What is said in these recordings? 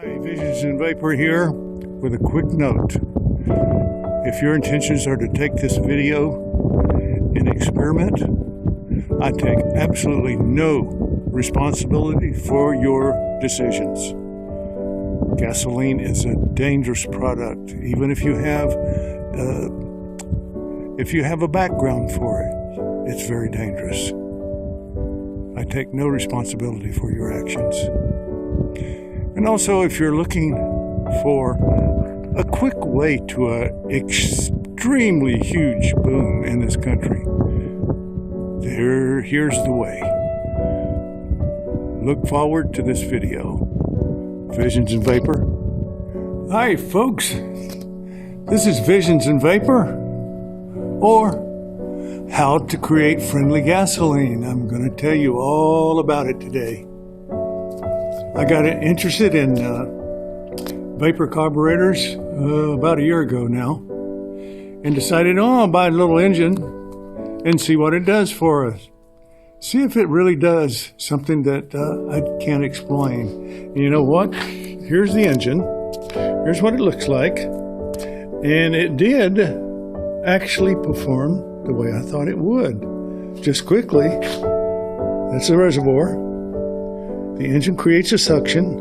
Hi, Visions and Vapor here with a quick note. If your intentions are to take this video and experiment, I take absolutely no responsibility for your decisions. Gasoline is a dangerous product, even if you have a background for it. It's very dangerous. I take no responsibility for your actions. And also, if you're looking for a quick way to an extremely huge boom in this country, here's the way. Look forward to this video. Visions and Vapor. Hi, folks. This is Visions and Vapor, or how to create friendly gasoline. I'm going to tell you all about it today. I got interested in vapor carburetors about a year ago now, and decided, I'll buy a little engine and see what it does for us. See if it really does something that I can't explain. And you know what? Here's the engine. Here's what it looks like. And it did actually perform the way I thought it would. Just quickly, that's the reservoir. The engine creates a suction.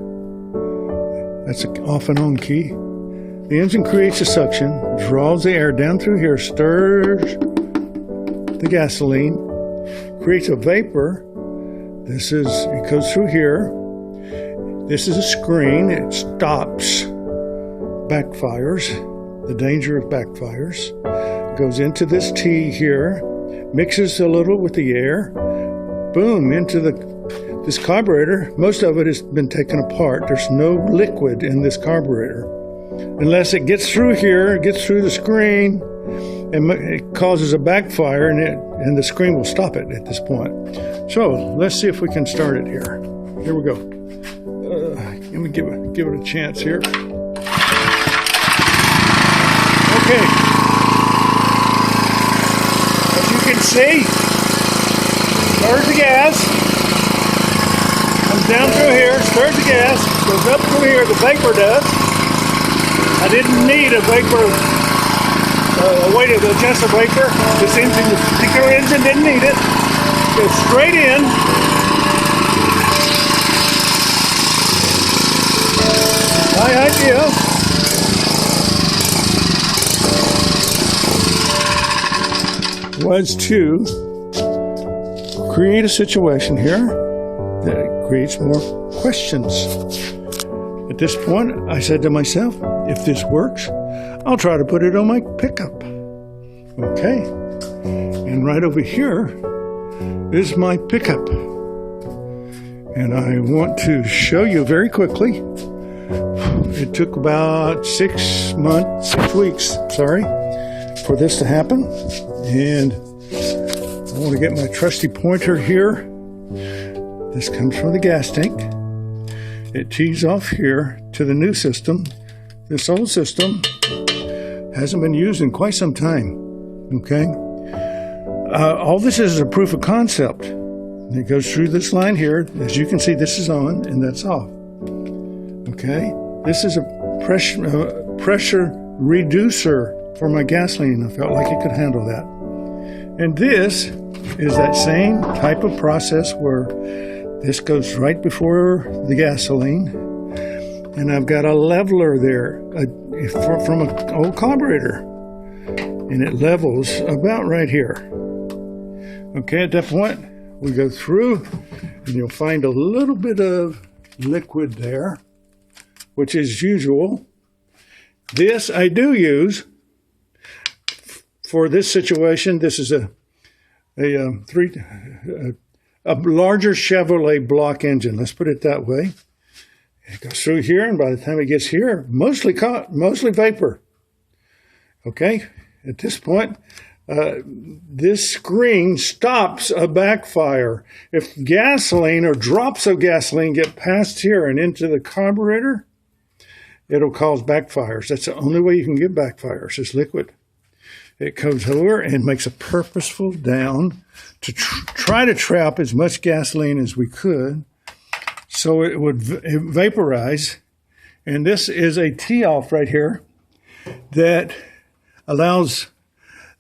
That's an off and on key. The engine creates a suction, draws the air down through here, stirs the gasoline, creates a vapor. It goes through here. This is a screen. It stops backfires, the danger of backfires. Goes into this T here, mixes a little with the air, boom, into this carburetor. Most of it has been taken apart. There's no liquid in this carburetor. Unless it gets through here, it gets through the screen, and it causes a backfire, and the screen will stop it at this point. So let's see if we can start it here. Here we go. Let me give it a chance here. Okay. As you can see, start the gas. Comes down through here, stirs the gas, goes up through here, the vapor does. I didn't need a way to adjust the vapor. This particular engine didn't need it. Goes straight in. My idea was to create a situation here that creates more questions. At this point, I said to myself, if this works, I'll try to put it on my pickup. Okay. And right over here is my pickup. And I want to show you very quickly. It took about 6 weeks, for this to happen. And I want to get my trusty pointer here. This comes from the gas tank. It tees off here to the new system. This old system hasn't been used in quite some time. Okay? All this is a proof of concept. It goes through this line here. As you can see, this is on and that's off. Okay? This is a pressure reducer for my gasoline. I felt like it could handle that. And this is that same type of process where this goes right before the gasoline, and I've got a leveler there from an old carburetor, and it levels about right here. Okay, at that point, we go through, and you'll find a little bit of liquid there, which is usual. This I do use for this situation. This is a larger Chevrolet block engine. Let's put it that way. It goes through here, and by the time it gets here, mostly vapor. Okay? At this point, this screen stops a backfire. If gasoline or drops of gasoline get past here and into the carburetor, it'll cause backfires. That's the only way you can get backfires, is liquid. It comes over and makes a purposeful down to try to trap as much gasoline as we could, so it would vaporize And this is a tee-off right here that allows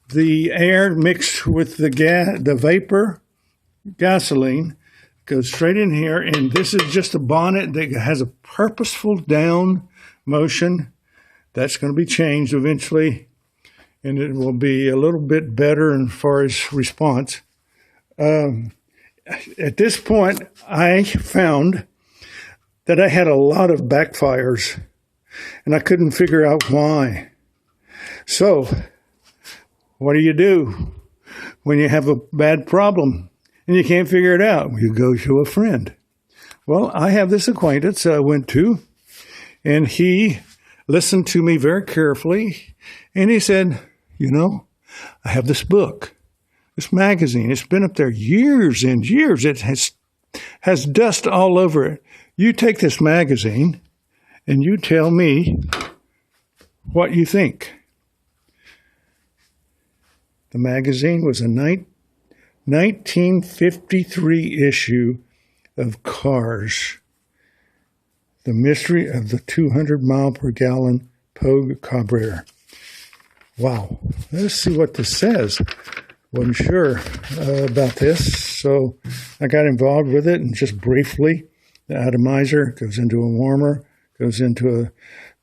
the air mixed with the vapor gasoline goes straight in here. And this is just a bonnet that has a purposeful down motion. That's going to be changed eventually, and it will be a little bit better as far as response. At this point, I found that I had a lot of backfires, and I couldn't figure out why. So, what do when you have a bad problem and you can't figure it out? You go to a friend. Well, I have this acquaintance I went to, and he listened to me very carefully, and he said, I have this book, this magazine. It's been up there years and years. It has dust all over it. You take this magazine, and you tell me what you think. The magazine was a 1953 issue of Cars, The Mystery of the 200 mile per gallon POC carburetor. Wow. Let's see what this says. Wasn't sure about this, so I got involved with it, and just briefly, the atomizer goes into a warmer, goes into a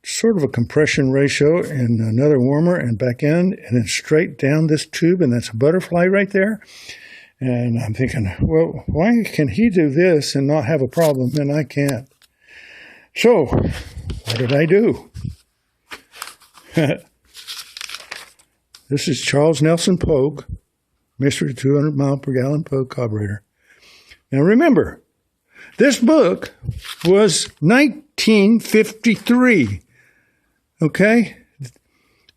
sort of a compression ratio, and another warmer, and back in, and then straight down this tube, and that's a butterfly right there. And I'm thinking, well, why can he do this and not have a problem, and I can't? So, what did I do? This is Charles Nelson POC, Mystery 200 mile per gallon POC carburetor. Now remember, this book was 1953. Okay?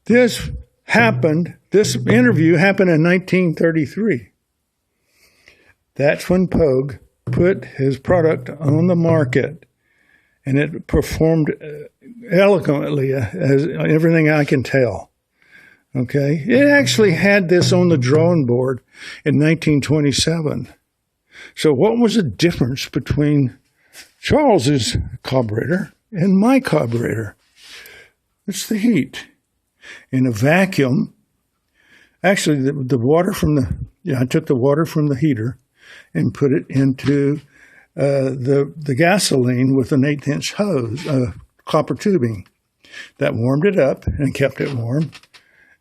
This interview happened in 1933. That's when POC put his product on the market, and it performed eloquently, as everything I can tell. Okay? It actually had this on the drawing board in 1927. So what was the difference between Charles's carburetor and my carburetor? It's the heat. In a vacuum, actually the water from I took the water from the heater and put it into the gasoline with an 1/8-inch hose, copper tubing. That warmed it up and kept it warm,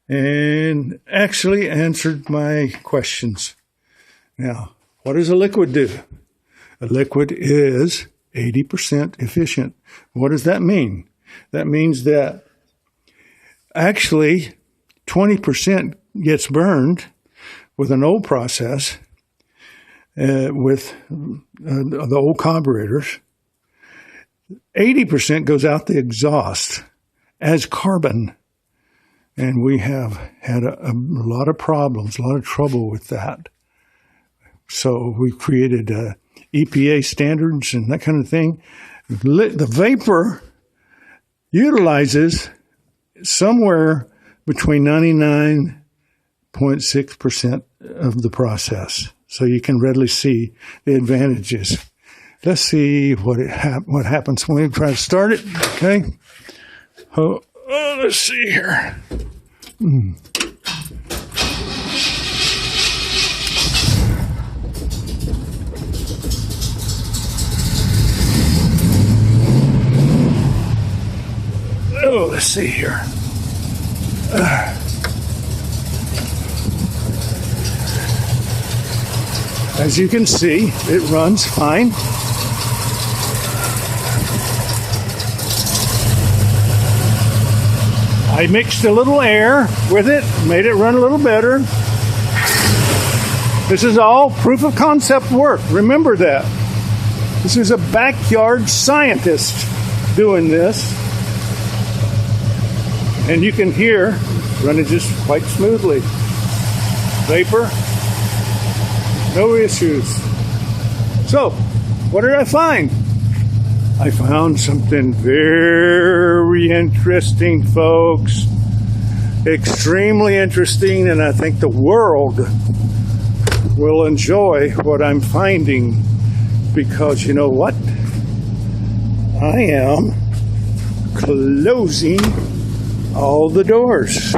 and actually answered my questions. Now, what does a liquid do? A liquid is 80% efficient. What does that mean? That means that actually 20% gets burned with an old process, with the old carburetors. 80% goes out the exhaust as carbon. And we have had a lot of problems, a lot of trouble with that. So we created EPA standards and that kind of thing. The vapor utilizes somewhere between 99.6% of the process. So you can readily see the advantages. Let's see what happens when we try to start it. Okay. Let's see here. Let's see here. As you can see, it runs fine. I mixed a little air with it, made it run a little better. This is all proof of concept work. Remember that. This is a backyard scientist doing this. And you can hear running just quite smoothly. Vapor, no issues. So, what did I find? I found something very interesting, folks. Extremely interesting, and I think the world will enjoy what I'm finding, because you know what? I am closing all the doors.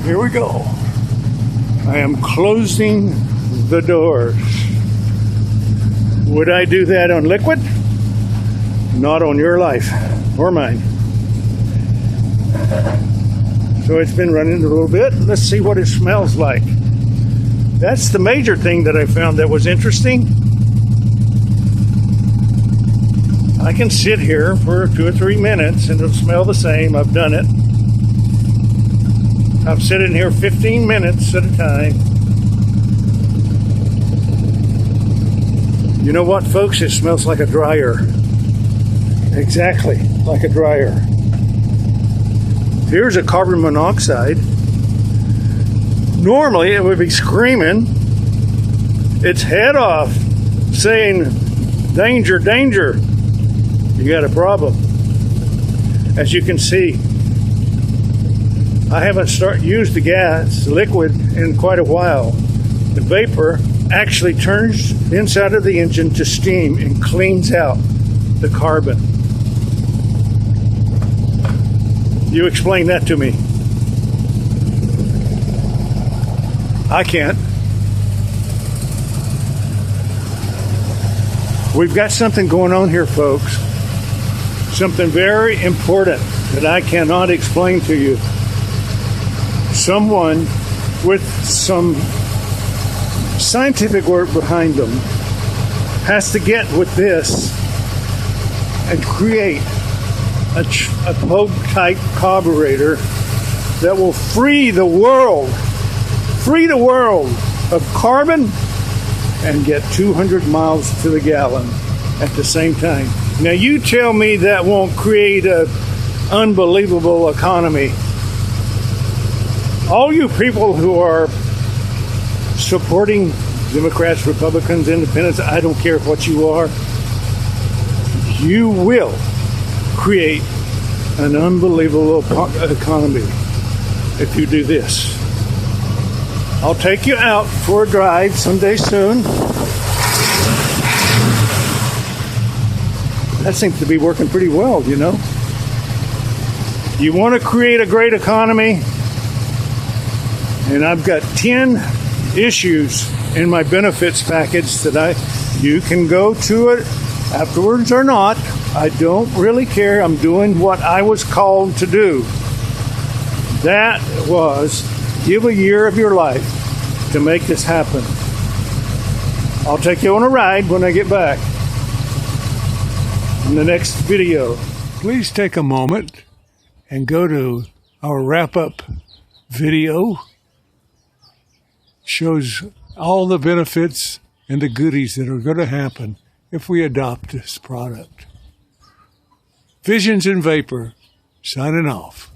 Here we go. I am closing the doors. Would I do that on liquid? Not on your life or mine. So it's been running a little bit. Let's see what it smells like. That's the major thing that I found that was interesting. I can sit here for 2 or 3 minutes and it'll smell the same. I've done it. I'm sitting here 15 minutes at a time. You know what, folks? It smells like a dryer. Exactly, like a dryer. Here's a carbon monoxide. Normally it would be screaming its head off, saying, danger, danger. You got a problem. As you can see, I haven't used the gas, liquid, in quite a while. The vapor actually turns the inside of the engine to steam and cleans out the carbon. You explain that to me. I can't. We've got something going on here, folks. Something very important that I cannot explain to you. Someone with some scientific work behind them has to get with this and create a POC1 carburetor that will free the world of carbon and get 200 miles to the gallon at the same time. Now you tell me that won't create an unbelievable economy. All you people who are supporting Democrats, Republicans, Independents, I don't care what you are, you will create an unbelievable economy if you do this. I'll take you out for a drive someday soon. That seems to be working pretty well, you know. You want to create a great economy, and I've got 10 issues in my benefits package that you can go to it afterwards or not. I don't really care. I'm doing what I was called to do. That was give a year of your life to make this happen. I'll take you on a ride when I get back in the next video. Please take a moment and go to our wrap-up video. Shows all the benefits and the goodies that are going to happen if we adopt this product. Visions in Vapor, signing off.